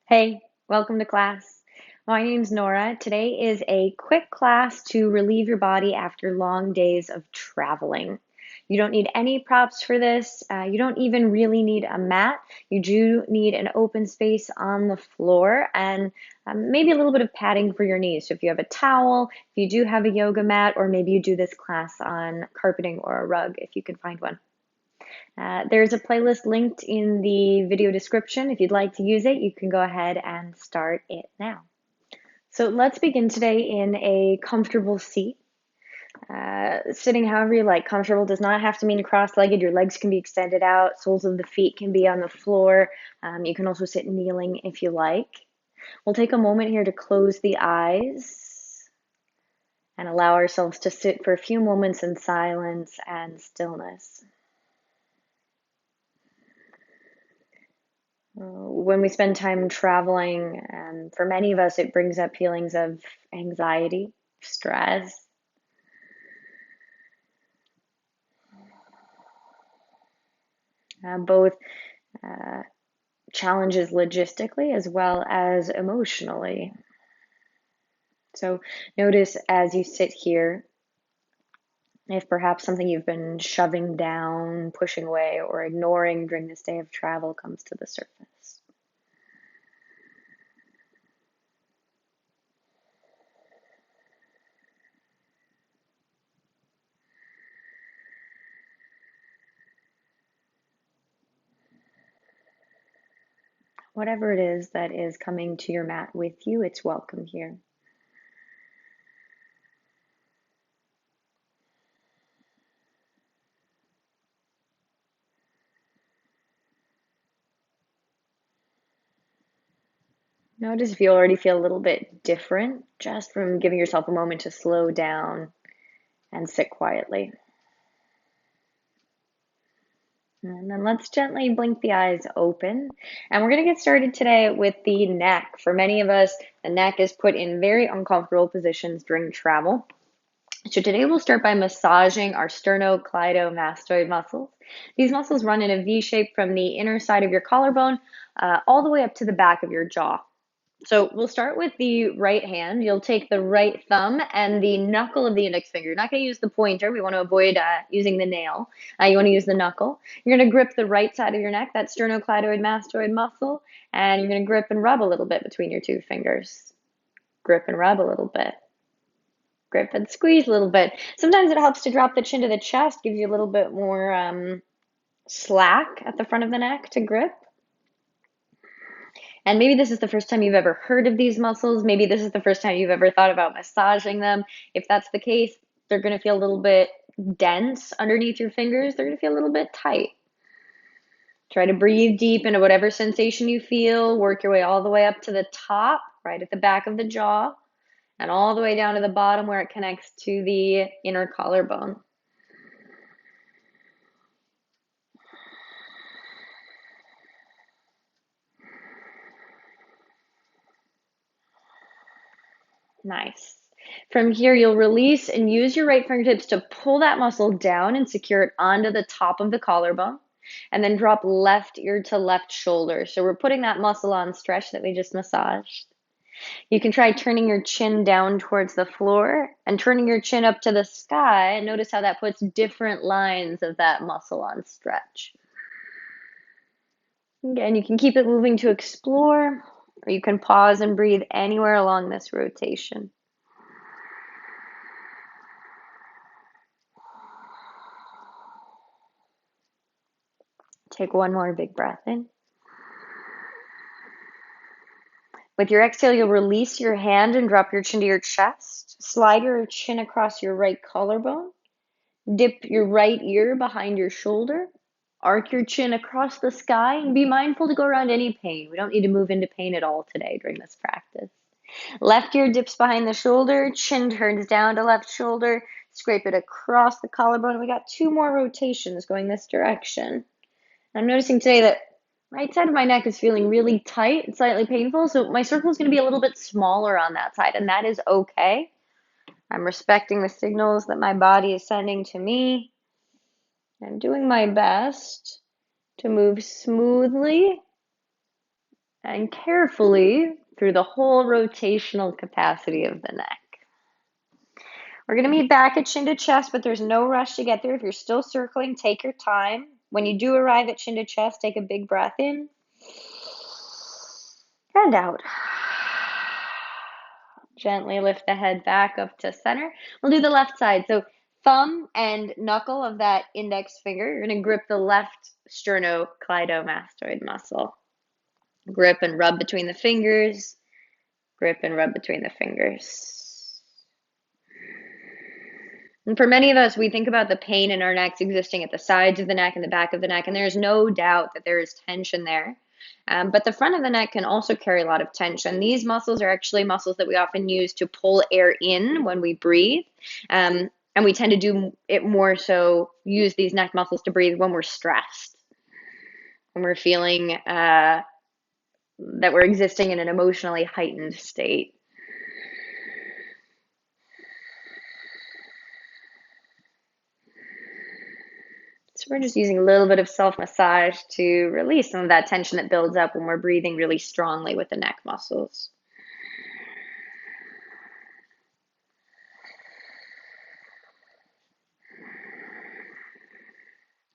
Hey, welcome to class. My name's Nora. Today is a quick class to relieve your body after long days of traveling. You don't need any props for this. You don't even really need a mat. You do need an open space on the floor and maybe a little bit of padding for your knees. So if you have a towel, if you do have a yoga mat, or maybe you do this class on carpeting or a rug, if you can find one. There's a playlist linked in the video description. If you'd like to use it, you can go ahead and start it now. So let's begin today in a comfortable seat. Sitting however you like. Comfortable does not have to mean cross-legged. Your legs can be extended out. Soles of the feet can be on the floor. You can also sit kneeling if you like. We'll take a moment here to close the eyes and allow ourselves to sit for a few moments in silence and stillness. When we spend time traveling, for many of us, it brings up feelings of anxiety, stress, both uh, challenges logistically as well as emotionally. So notice as you sit here if perhaps something you've been shoving down, pushing away, or ignoring during this day of travel comes to the surface. Whatever it is that is coming to your mat with you, it's welcome here. Notice if you already feel a little bit different just from giving yourself a moment to slow down and sit quietly. And then let's gently blink the eyes open. And we're going to get started today with the neck. For many of us, the neck is put in very uncomfortable positions during travel. So today we'll start by massaging our sternocleidomastoid muscles. These muscles run in a V shape from the inner side of your collarbone all the way up to the back of your jaw. So we'll start with the right hand. You'll take the right thumb and the knuckle of the index finger. You're not going to use the pointer. We want to avoid using the nail. You want to use the knuckle. You're going to grip the right side of your neck, that sternocleidomastoid muscle, and you're going to grip and rub a little bit between your two fingers. Grip and rub a little bit. Grip and squeeze a little bit. Sometimes it helps to drop the chin to the chest, gives you a little bit more slack at the front of the neck to grip. And maybe this is the first time you've ever heard of these muscles. Maybe this is the first time you've ever thought about massaging them. If that's the case, they're going to feel a little bit dense underneath your fingers. They're going to feel a little bit tight. Try to breathe deep into whatever sensation you feel. Work your way all the way up to the top, right at the back of the jaw, and all the way down to the bottom where it connects to the inner collarbone. Nice. From here, you'll release and use your right fingertips to pull that muscle down and secure it onto the top of the collarbone. And then drop left ear to left shoulder. So we're putting that muscle on stretch that we just massaged. You can try turning your chin down towards the floor and turning your chin up to the sky. Notice how that puts different lines of that muscle on stretch. Again, you can keep it moving to explore, or you can pause and breathe anywhere along this rotation. Take one more big breath in. With your exhale, you'll release your hand and drop your chin to your chest. Slide your chin across your right collarbone. Dip your right ear behind your shoulder. Arc your chin across the sky and be mindful to go around any pain. We don't need to move into pain at all today during this practice. Left ear dips behind the shoulder. Chin turns down to left shoulder. Scrape it across the collarbone. We got two more rotations going this direction. I'm noticing today that right side of my neck is feeling really tight and slightly painful, so my circle is going to be a little bit smaller on that side, and that is okay. I'm respecting the signals that my body is sending to me. I'm doing my best to move smoothly and carefully through the whole rotational capacity of the neck. We're going to meet back at chin to chest, but there's no rush to get there. If you're still circling, take your time. When you do arrive at chin to chest, take a big breath in and out. Gently lift the head back up to center. We'll do the left side. So thumb and knuckle of that index finger, you're going to grip the left sternocleidomastoid muscle. Grip and rub between the fingers. Grip and rub between the fingers. And for many of us, we think about the pain in our necks existing at the sides of the neck and the back of the neck, and there's no doubt that there is tension there. But the front of the neck can also carry a lot of tension. These muscles are actually muscles that we often use to pull air in when we breathe. And we tend to do it more so, use these neck muscles to breathe when we're stressed, when we're feeling that we're existing in an emotionally heightened state. So we're just using a little bit of self-massage to release some of that tension that builds up when we're breathing really strongly with the neck muscles.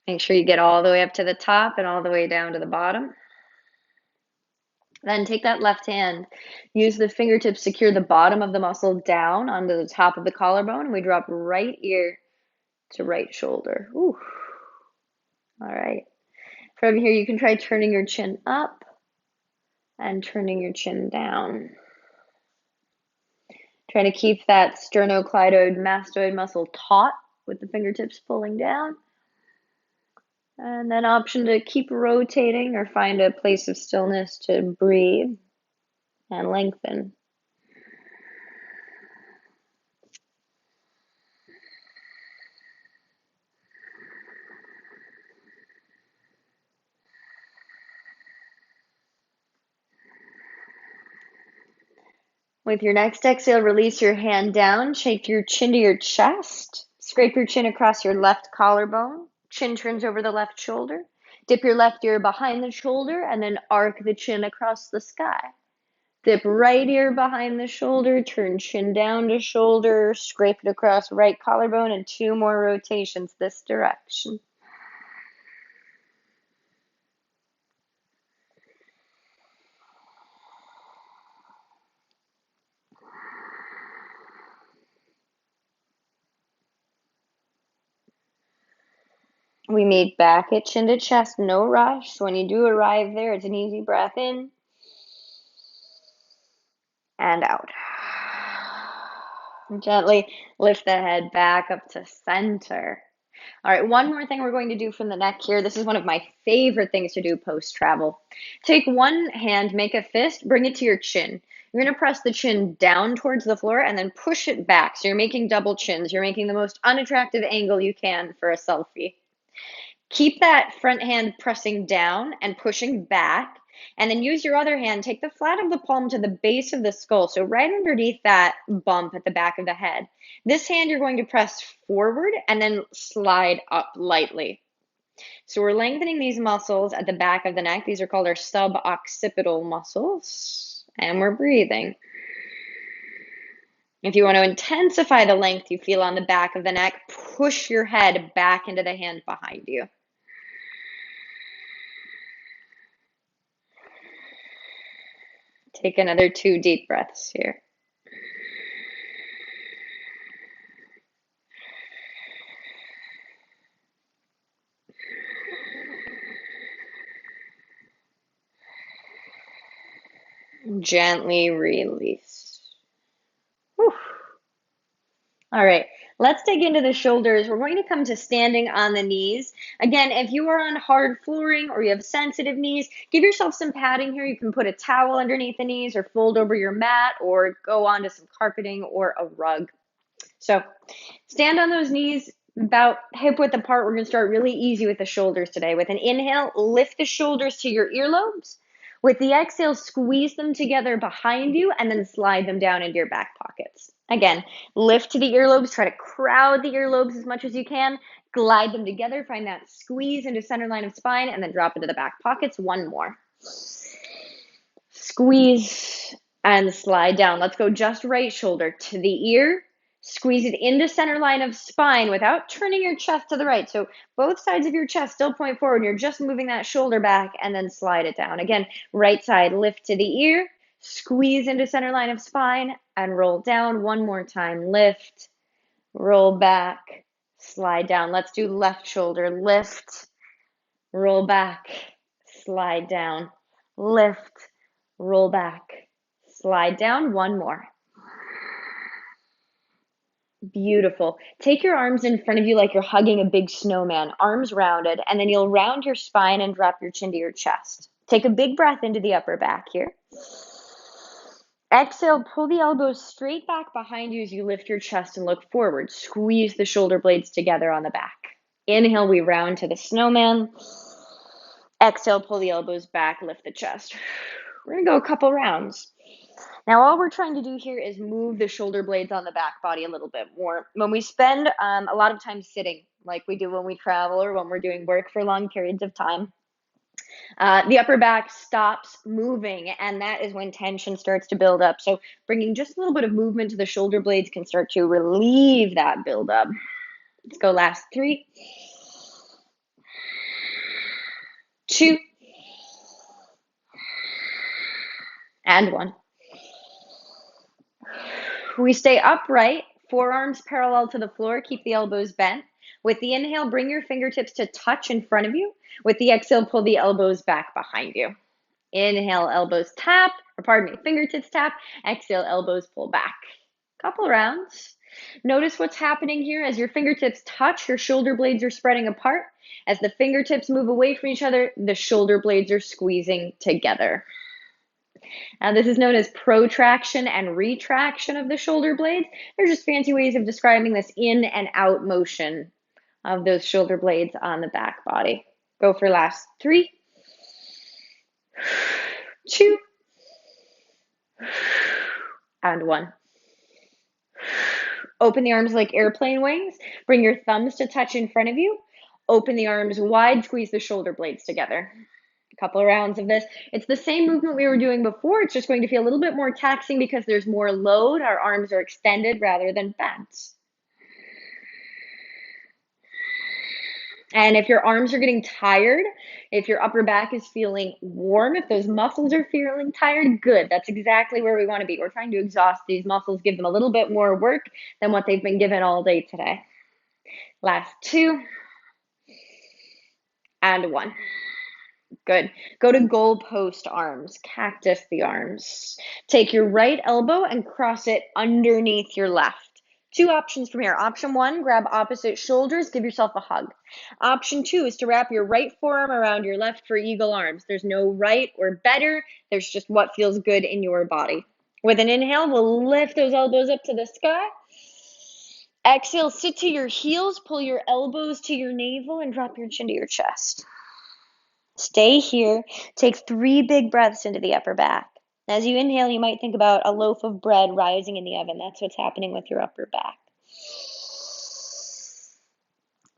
Make sure you get all the way up to the top and all the way down to the bottom. Then take that left hand, use the fingertips, secure the bottom of the muscle down onto the top of the collarbone, and we drop right ear to right shoulder. Ooh. All right. From here, you can try turning your chin up and turning your chin down. Trying to keep that sternocleidomastoid muscle taut with the fingertips pulling down. And then option to keep rotating or find a place of stillness to breathe and lengthen. With your next exhale, release your hand down, take your chin to your chest, scrape your chin across your left collarbone, chin turns over the left shoulder, dip your left ear behind the shoulder, and then arc the chin across the sky. Dip right ear behind the shoulder, turn chin down to shoulder, scrape it across right collarbone, and 2 more rotations this direction. We meet back at chin to chest, no rush. When you do arrive there, it's an easy breath in and out. Gently lift the head back up to center. All right, one more thing we're going to do from the neck here. This is one of my favorite things to do post-travel. Take one hand, make a fist, bring it to your chin. You're going to press the chin down towards the floor and then push it back. So you're making double chins. You're making the most unattractive angle you can for a selfie. Keep that front hand pressing down and pushing back, and then use your other hand, take the flat of the palm to the base of the skull, so right underneath that bump at the back of the head. This hand you're going to press forward and then slide up lightly. So we're lengthening these muscles at the back of the neck. These are called our suboccipital muscles, and we're breathing. If you want to intensify the length you feel on the back of the neck, push your head back into the hand behind you. Take another 2 deep breaths here. Gently release. Whew. All right, let's dig into the shoulders. We're going to come to standing on the knees. Again, if you are on hard flooring or you have sensitive knees, give yourself some padding here. You can put a towel underneath the knees or fold over your mat or go onto some carpeting or a rug. So stand on those knees about hip width apart. We're going to start really easy with the shoulders today. With an inhale, lift the shoulders to your earlobes. With the exhale, squeeze them together behind you and then slide them down into your back pockets. Again, lift to the earlobes, try to crowd the earlobes as much as you can, glide them together, find that squeeze into center line of spine, and then drop into the back pockets. One more. Squeeze and slide down. Let's go just right shoulder to the ear. Squeeze it into center line of spine without turning your chest to the right. So both sides of your chest still point forward. You're just moving that shoulder back and then slide it down. Again, right side, lift to the ear, squeeze into center line of spine and roll down. One more time. Lift, roll back, slide down. Let's do left shoulder. Lift, roll back, slide down. Lift, roll back, slide down. One more. Beautiful. Take your arms in front of you like you're hugging a big snowman, arms rounded, and then you'll round your spine and drop your chin to your chest. Take a big breath into the upper back here. Exhale, pull the elbows straight back behind you as you lift your chest and look forward. Squeeze the shoulder blades together on the back. Inhale, we round to the snowman. Exhale, pull the elbows back, lift the chest. We're going to go a couple rounds. Now, all we're trying to do here is move the shoulder blades on the back body a little bit more. When we spend a lot of time sitting, like we do when we travel or when we're doing work for long periods of time, the upper back stops moving, and that is when tension starts to build up. So bringing just a little bit of movement to the shoulder blades can start to relieve that buildup. Let's go last 3, 2, and 1. We stay upright, forearms parallel to the floor, keep the elbows bent. With the inhale, bring your fingertips to touch in front of you. With the exhale, pull the elbows back behind you. Inhale, elbows tap, or pardon me, fingertips tap. Exhale, elbows pull back. Couple rounds. Notice what's happening here. As your fingertips touch, your shoulder blades are spreading apart. As the fingertips move away from each other, the shoulder blades are squeezing together. Now, this is known as protraction and retraction of the shoulder blades. They're just fancy ways of describing this in and out motion of those shoulder blades on the back body. Go for last 3, 2, and 1. Open the arms like airplane wings. Bring your thumbs to touch in front of you. Open the arms wide, squeeze the shoulder blades together. A couple of rounds of this. It's the same movement we were doing before. It's just going to feel a little bit more taxing because there's more load. Our arms are extended rather than bent. And if your arms are getting tired, if your upper back is feeling warm, if those muscles are feeling tired, good. That's exactly where we want to be. We're trying to exhaust these muscles, give them a little bit more work than what they've been given all day today. Last 2, and 1. Good. Go to goalpost arms, cactus the arms. Take your right elbow and cross it underneath your left. 2 options from here. Option 1, grab opposite shoulders, give yourself a hug. Option 2 is to wrap your right forearm around your left for eagle arms. There's no right or better. There's just what feels good in your body. With an inhale, we'll lift those elbows up to the sky. Exhale, sit to your heels, pull your elbows to your navel, and drop your chin to your chest. Stay here. Take 3 big breaths into the upper back. As you inhale, you might think about a loaf of bread rising in the oven. That's what's happening with your upper back.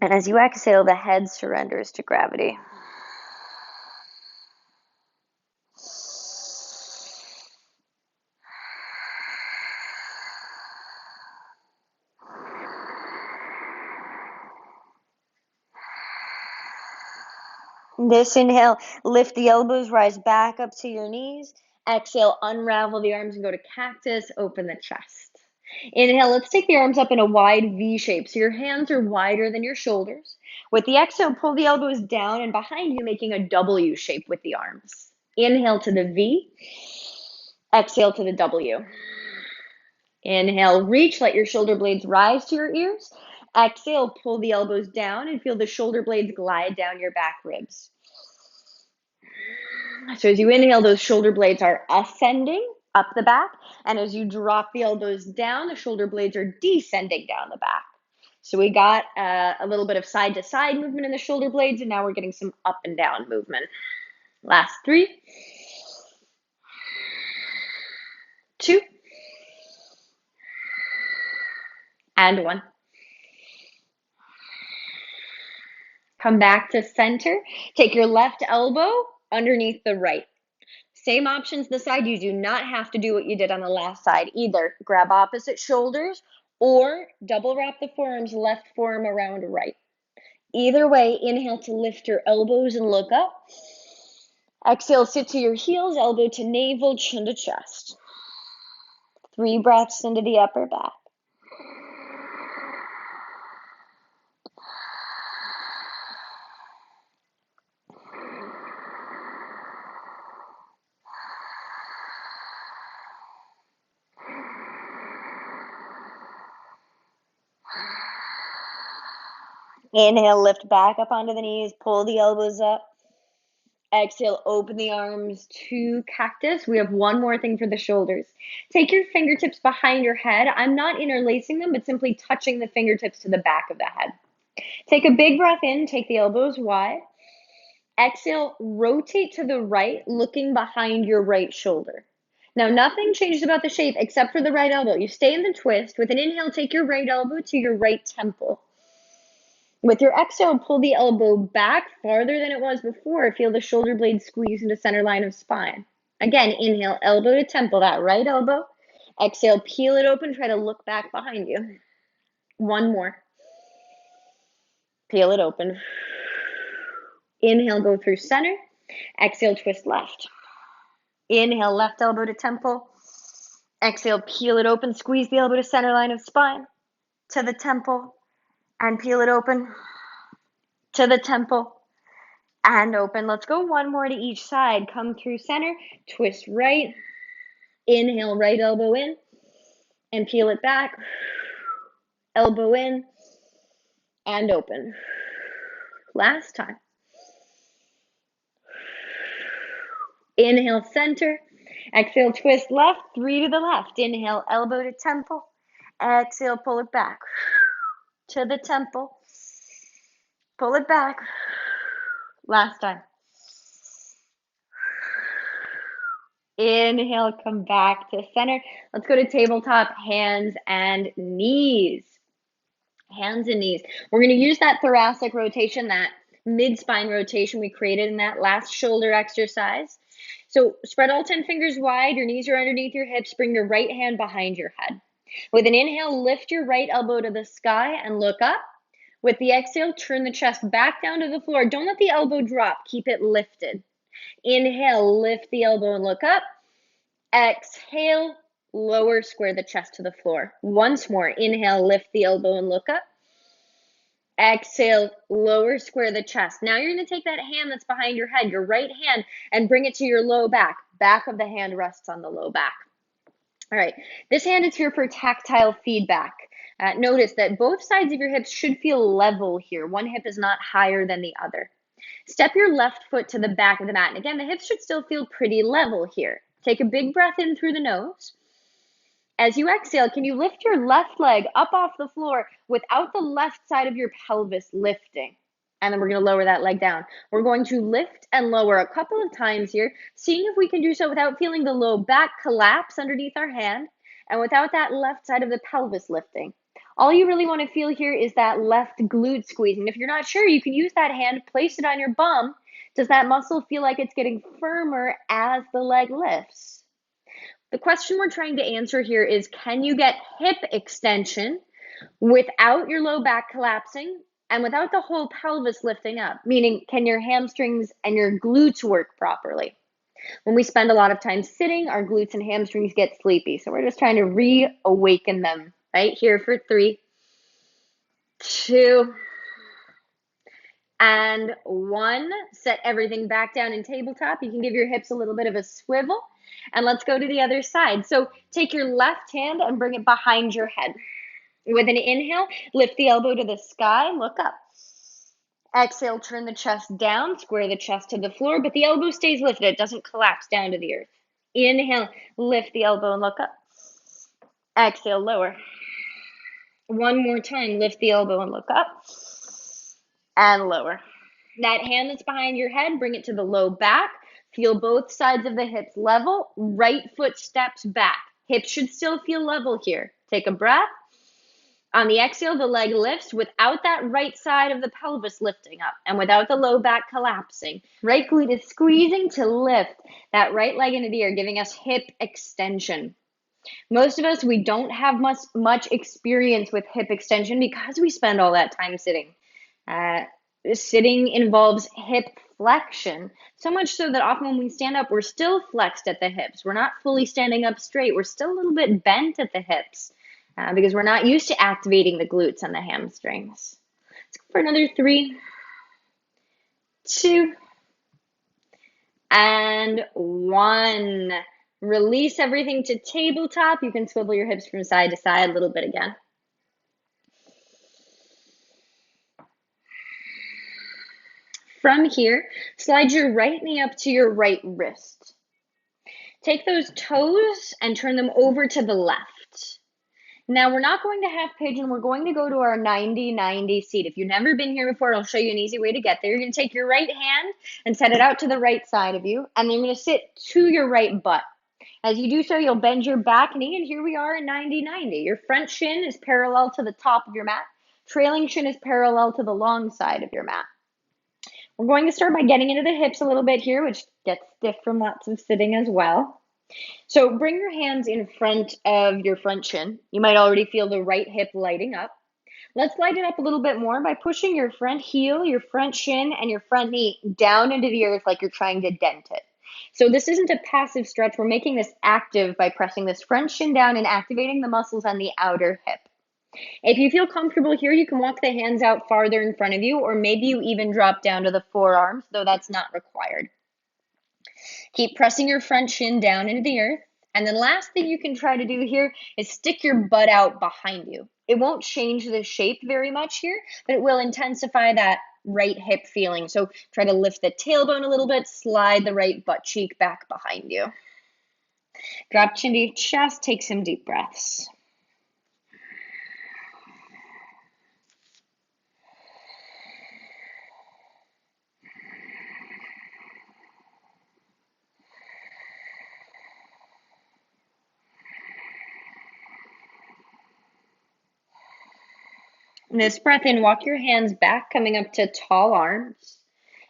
And as you exhale, the head surrenders to gravity. This inhale, lift the elbows, rise back up to your knees. Exhale, unravel the arms and go to cactus, open the chest. Inhale, let's take the arms up in a wide V shape. So your hands are wider than your shoulders. With the exhale, pull the elbows down and behind you, making a W shape with the arms. Inhale to the V. Exhale to the W. Inhale, reach, let your shoulder blades rise to your ears. Exhale, pull the elbows down and feel the shoulder blades glide down your back ribs. So as you inhale, those shoulder blades are ascending up the back. And as you drop the elbows down, the shoulder blades are descending down the back. So we got a little bit of side to side movement in the shoulder blades, and now we're getting some up and down movement. Last 3, 2, and 1. Come back to center. Take your left elbow underneath the right. Same options this side. You do not have to do what you did on the last side. Either grab opposite shoulders or double wrap the forearms, left forearm around right. Either way, inhale to lift your elbows and look up. Exhale, sit to your heels, elbow to navel, chin to chest. 3 breaths into the upper back. Inhale, lift back up onto the knees, pull the elbows up. Exhale, open the arms to cactus. We have one more thing for the shoulders. Take your fingertips behind your head. I'm not interlacing them, but simply touching the fingertips to the back of the head. Take a big breath in, take the elbows wide. Exhale, rotate to the right, looking behind your right shoulder. Now, nothing changes about the shape except for the right elbow. You stay in the twist. With an inhale, take your right elbow to your right temple. With your exhale, pull the elbow back farther than it was before. Feel the shoulder blade squeeze into center line of spine. Again, inhale, elbow to temple, that right elbow. Exhale, peel it open, try to look back behind you. One more. Peel it open. Inhale, go through center. Exhale, twist left. Inhale, left elbow to temple. Exhale, peel it open, squeeze the elbow to center line of spine, to the temple, and peel it open, to the temple, and open. Let's go one more to each side. Come through center, twist right. Inhale, right elbow in, and peel it back. Elbow in, and open. Last time. Inhale, center. Exhale, twist left, 3 to the left. Inhale, elbow to temple. Exhale, pull it back. To the temple. Pull it back. Last time. Inhale, come back to center. Let's go to tabletop, hands and knees. Hands and knees. We're going to use that thoracic rotation, that mid-spine rotation we created in that last shoulder exercise. So spread all 10 fingers wide. Your knees are underneath your hips. Bring your right hand behind your head. With an inhale, lift your right elbow to the sky and look up. With the exhale, turn the chest back down to the floor. Don't let the elbow drop. Keep it lifted. Inhale, lift the elbow and look up. Exhale, lower, square the chest to the floor. Once more, inhale, lift the elbow and look up. Exhale, lower, square the chest. Now you're going to take that hand that's behind your head, your right hand, and bring it to your low back. Back of the hand rests on the low back. All right, this hand is here for tactile feedback. Notice that both sides of your hips should feel level here. One hip is not higher than the other. Step your left foot to the back of the mat. And again, the hips should still feel pretty level here. Take a big breath in through the nose. As you exhale, can you lift your left leg up off the floor without the left side of your pelvis lifting? And then we're going to lower that leg down. We're going to lift and lower a couple of times here, seeing if we can do so without feeling the low back collapse underneath our hand and without that left side of the pelvis lifting. All you really want to feel here is that left glute squeezing. If you're not sure, you can use that hand, place it on your bum. Does that muscle feel like it's getting firmer as the leg lifts? The question we're trying to answer here is, can you get hip extension without your low back collapsing and without the whole pelvis lifting up? Meaning, can your hamstrings and your glutes work properly? When we spend a lot of time sitting, our glutes and hamstrings get sleepy. So we're just trying to reawaken them. Right here for 3, 2, and 1. Set everything back down in tabletop. You can give your hips a little bit of a swivel. And let's go to the other side. So take your left hand and bring it behind your head. With an inhale, lift the elbow to the sky, look up. Exhale, turn the chest down, square the chest to the floor, but the elbow stays lifted. It doesn't collapse down to the earth. Inhale, lift the elbow and look up. Exhale, lower. One more time, lift the elbow and look up, and lower. That hand that's behind your head, bring it to the low back. Feel both sides of the hips level. Right foot steps back. Hips should still feel level here. Take a breath. On the exhale, the leg lifts without that right side of the pelvis lifting up and without the low back collapsing. Right glute is squeezing to lift that right leg into the air, giving us hip extension. Most of us, we don't have much experience with hip extension because we spend all that time sitting. Sitting involves hip flexion, so much so that often when we stand up, we're still flexed at the hips. We're not fully standing up straight. We're still a little bit bent at the hips because we're not used to activating the glutes and the hamstrings. Let's go for another 3, 2, and 1. Release everything to tabletop. You can swivel your hips from side to side a little bit again. From here, slide your right knee up to your right wrist. Take those toes and turn them over to the left. Now, we're not going to half pigeon. We're going to go to our 90-90 seat. If you've never been here before, I'll show you an easy way to get there. You're going to take your right hand and set it out to the right side of you, and then you're going to sit to your right butt. As you do so, you'll bend your back knee, and here we are in 90-90. Your front shin is parallel to the top of your mat. Trailing shin is parallel to the long side of your mat. We're going to start by getting into the hips a little bit here, which gets stiff from lots of sitting as well. So bring your hands in front of your front shin. You might already feel the right hip lighting up. Let's light it up a little bit more by pushing your front heel, your front shin, and your front knee down into the earth like you're trying to dent it. So this isn't a passive stretch. We're making this active by pressing this front shin down and activating the muscles on the outer hip. If you feel comfortable here, you can walk the hands out farther in front of you, or maybe you even drop down to the forearms, though that's not required. Keep pressing your front shin down into the earth. And then last thing you can try to do here is stick your butt out behind you. It won't change the shape very much here, but it will intensify that right hip feeling. So try to lift the tailbone a little bit, slide the right butt cheek back behind you. Drop chin to your chest, take some deep breaths. This breath in, walk your hands back, coming up to tall arms.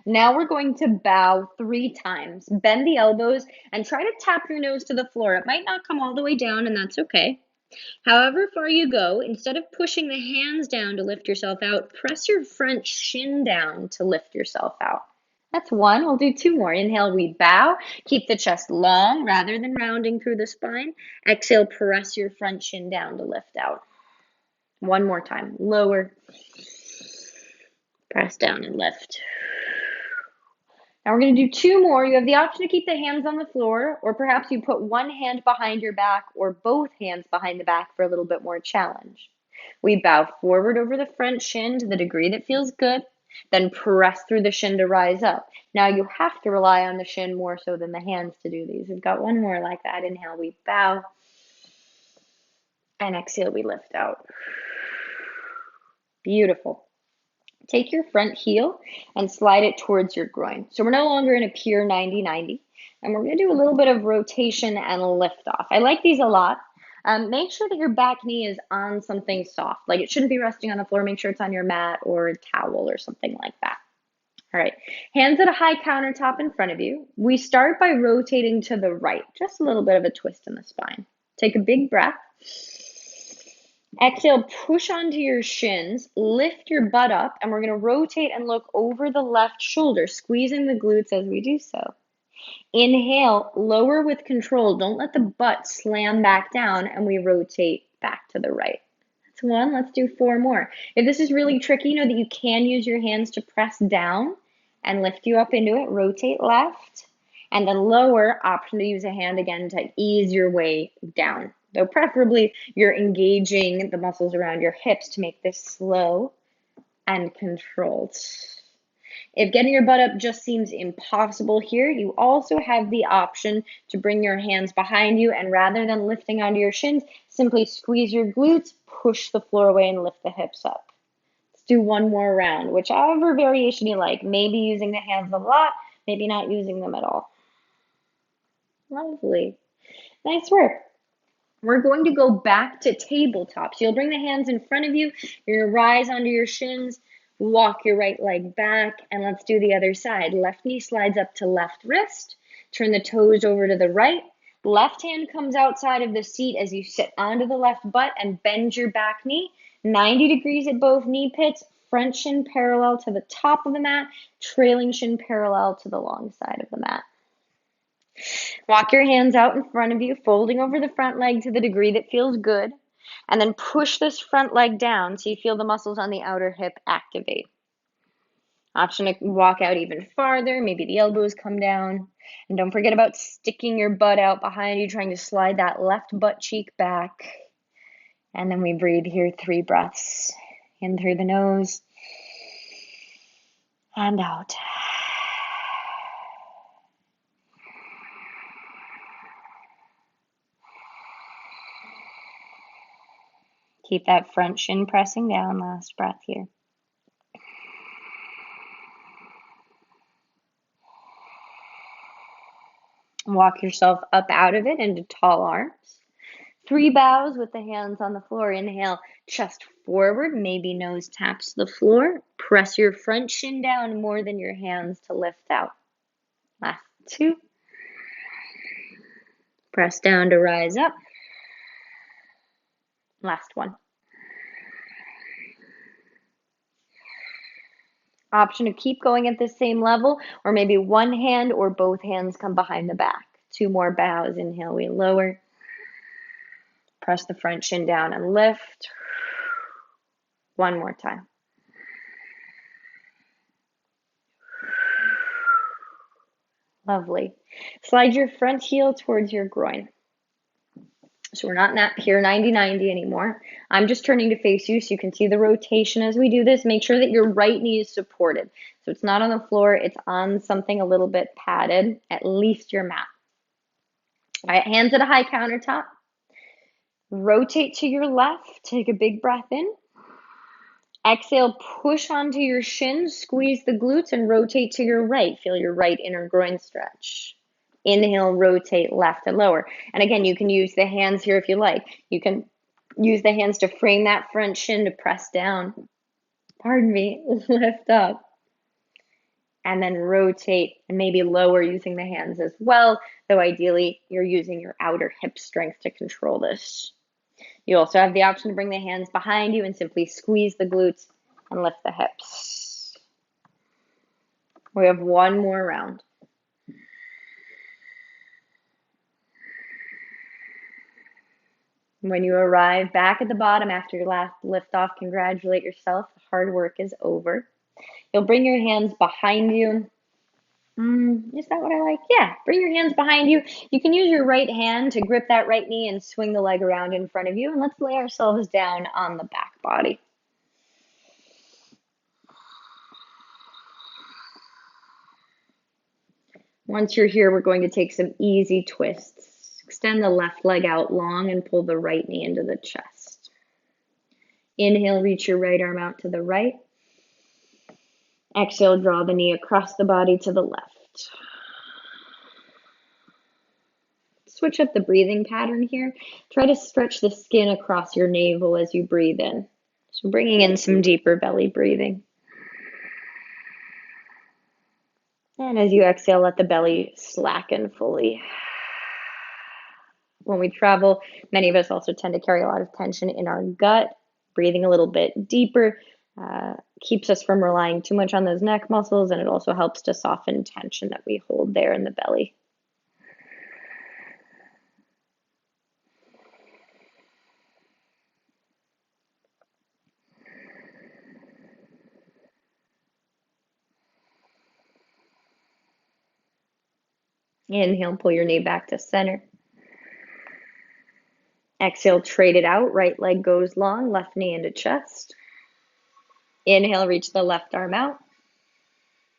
Now we're going to bow 3 times. Bend the elbows and try to tap your nose to the floor. It might not come all the way down, and that's okay. However far you go, instead of pushing the hands down to lift yourself out, press your front shin down to lift yourself out. That's 1. We'll do 2 more. Inhale, we bow. Keep the chest long rather than rounding through the spine. Exhale, press your front shin down to lift out. 1 more time. Lower. Press down and lift. Now we're going to do 2 more. You have the option to keep the hands on the floor, or perhaps you put one hand behind your back or both hands behind the back for a little bit more challenge. We bow forward over the front shin to the degree that feels good, then press through the shin to rise up. Now you have to rely on the shin more so than the hands to do these. We've got 1 more like that. Inhale, we bow. And exhale, we lift out. Beautiful. Take your front heel and slide it towards your groin. So we're no longer in a pure 90-90, and we're going to do a little bit of rotation and lift off. I like these a lot. Make sure that your back knee is on something soft. Like it shouldn't be resting on the floor. Make sure it's on your mat or a towel or something like that. All right, hands at a high countertop in front of you. We start by rotating to the right, just a little bit of a twist in the spine. Take a big breath. Exhale, push onto your shins, lift your butt up, and we're going to rotate and look over the left shoulder, squeezing the glutes as we do so. Inhale, lower with control. Don't let the butt slam back down, and we rotate back to the right. That's 1. Let's do 4 more. If this is really tricky, know that you can use your hands to press down and lift you up into it. Rotate left, and then lower, option to use a hand again to ease your way down. Though preferably you're engaging the muscles around your hips to make this slow and controlled. If getting your butt up just seems impossible here, you also have the option to bring your hands behind you, and rather than lifting onto your shins, simply squeeze your glutes, push the floor away, and lift the hips up. Let's do 1 more round, whichever variation you like. Maybe using the hands a lot, maybe not using them at all. Lovely. Nice work. We're going to go back to tabletop. So you'll bring the hands in front of you. You're going to rise onto your shins, walk your right leg back, and let's do the other side. Left knee slides up to left wrist. Turn the toes over to the right. Left hand comes outside of the seat as you sit onto the left butt and bend your back knee. 90 degrees at both knee pits. Front shin parallel to the top of the mat. Trailing shin parallel to the long side of the mat. Walk your hands out in front of you, folding over the front leg to the degree that feels good. And then push this front leg down so you feel the muscles on the outer hip activate. Option to walk out even farther. Maybe the elbows come down. And don't forget about sticking your butt out behind you, trying to slide that left butt cheek back. And then we breathe here 3 breaths. In through the nose and out. Keep that front shin pressing down. Last breath here. Walk yourself up out of it into tall arms. 3 bows with the hands on the floor. Inhale, chest forward, maybe nose taps the floor. Press your front shin down more than your hands to lift out. Last 2. Press down to rise up. Last 1. Option to keep going at the same level, or maybe one hand or both hands come behind the back. 2 more bows. Inhale, we lower. Press the front shin down and lift. 1 more time. Lovely. Slide your front heel towards your groin. So we're not here 90-90 anymore. I'm just turning to face you so you can see the rotation as we do this. Make sure that your right knee is supported. So it's not on the floor, it's on something a little bit padded, at least your mat. All right, hands at a high countertop. Rotate to your left. Take a big breath in. Exhale, push onto your shins, squeeze the glutes, and rotate to your right. Feel your right inner groin stretch. Inhale, rotate left and lower. And again, you can use the hands here if you like. You can use the hands to frame that front shin to press down. Pardon me, lift up. And then rotate and maybe lower using the hands as well, though ideally you're using your outer hip strength to control this. You also have the option to bring the hands behind you and simply squeeze the glutes and lift the hips. We have 1 more round. When you arrive back at the bottom after your last lift off, congratulate yourself. The hard work is over. You'll bring your hands behind you. Is that what I like? Yeah, bring your hands behind you. You can use your right hand to grip that right knee and swing the leg around in front of you. And let's lay ourselves down on the back body. Once you're here, we're going to take some easy twists. Extend the left leg out long and pull the right knee into the chest. Inhale, reach your right arm out to the right. Exhale, draw the knee across the body to the left. Switch up the breathing pattern here. Try to stretch the skin across your navel as you breathe in. So bringing in some deeper belly breathing. And as you exhale, let the belly slacken fully. When we travel, many of us also tend to carry a lot of tension in our gut. Breathing a little bit deeper keeps us from relying too much on those neck muscles, and it also helps to soften tension that we hold there in the belly. Inhale, pull your knee back to center. Exhale, trade it out. Right leg goes long, left knee into chest. Inhale, reach the left arm out.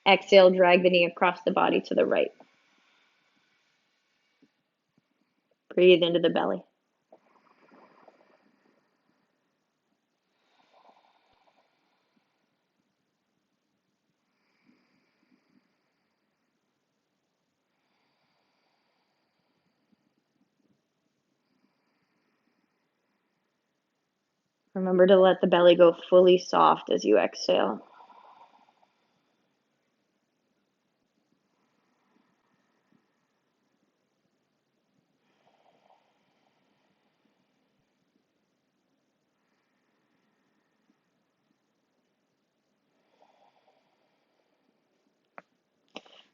Exhale, drag the knee across the body to the right. Breathe into the belly. Remember to let the belly go fully soft as you exhale.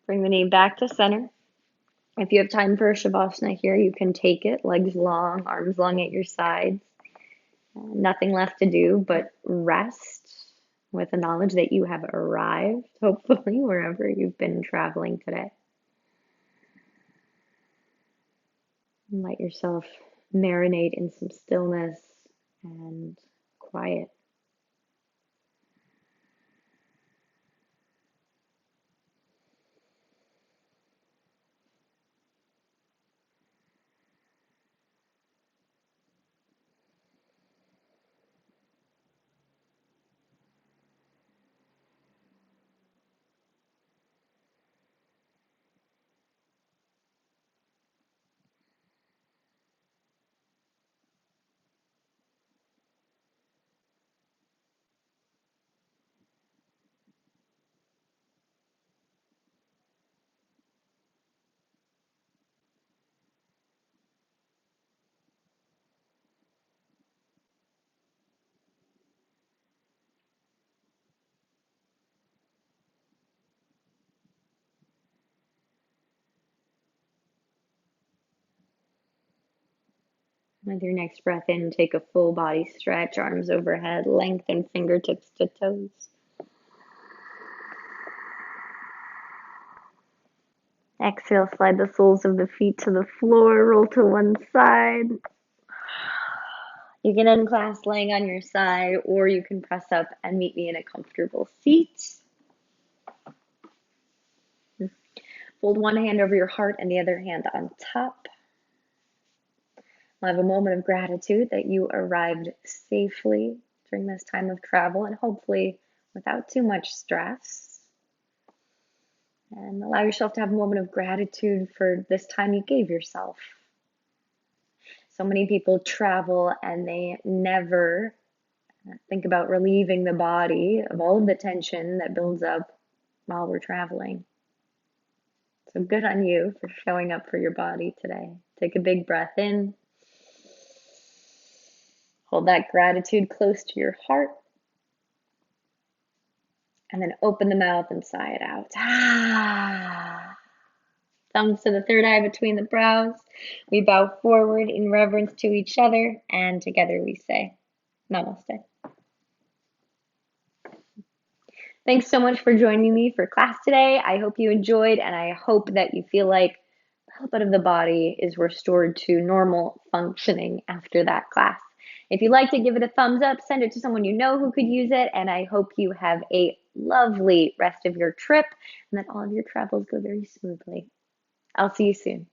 Bring the knee back to center. If you have time for a Shavasana here, you can take it, legs long, arms long at your sides. Nothing left to do but rest with the knowledge that you have arrived, hopefully, wherever you've been traveling today. And let yourself marinate in some stillness and quiet. With your next breath in, take a full body stretch, arms overhead, lengthen fingertips to toes. Exhale, slide the soles of the feet to the floor, roll to one side. You can end class laying on your side, or you can press up and meet me in a comfortable seat. Hold one hand over your heart and the other hand on top. We'll have a moment of gratitude that you arrived safely during this time of travel and hopefully without too much stress. And allow yourself to have a moment of gratitude for this time you gave yourself. So many people travel and they never think about relieving the body of all of the tension that builds up while we're traveling. So good on you for showing up for your body today. Take a big breath in. Hold that gratitude close to your heart. And then open the mouth and sigh it out. Thumbs to the third eye between the brows. We bow forward in reverence to each other, and together we say, Namaste. Thanks so much for joining me for class today. I hope you enjoyed, and I hope that you feel like a little bit of the body is restored to normal functioning after that class. If you'd like to give it a thumbs up, send it to someone you know who could use it, and I hope you have a lovely rest of your trip and that all of your travels go very smoothly. I'll see you soon.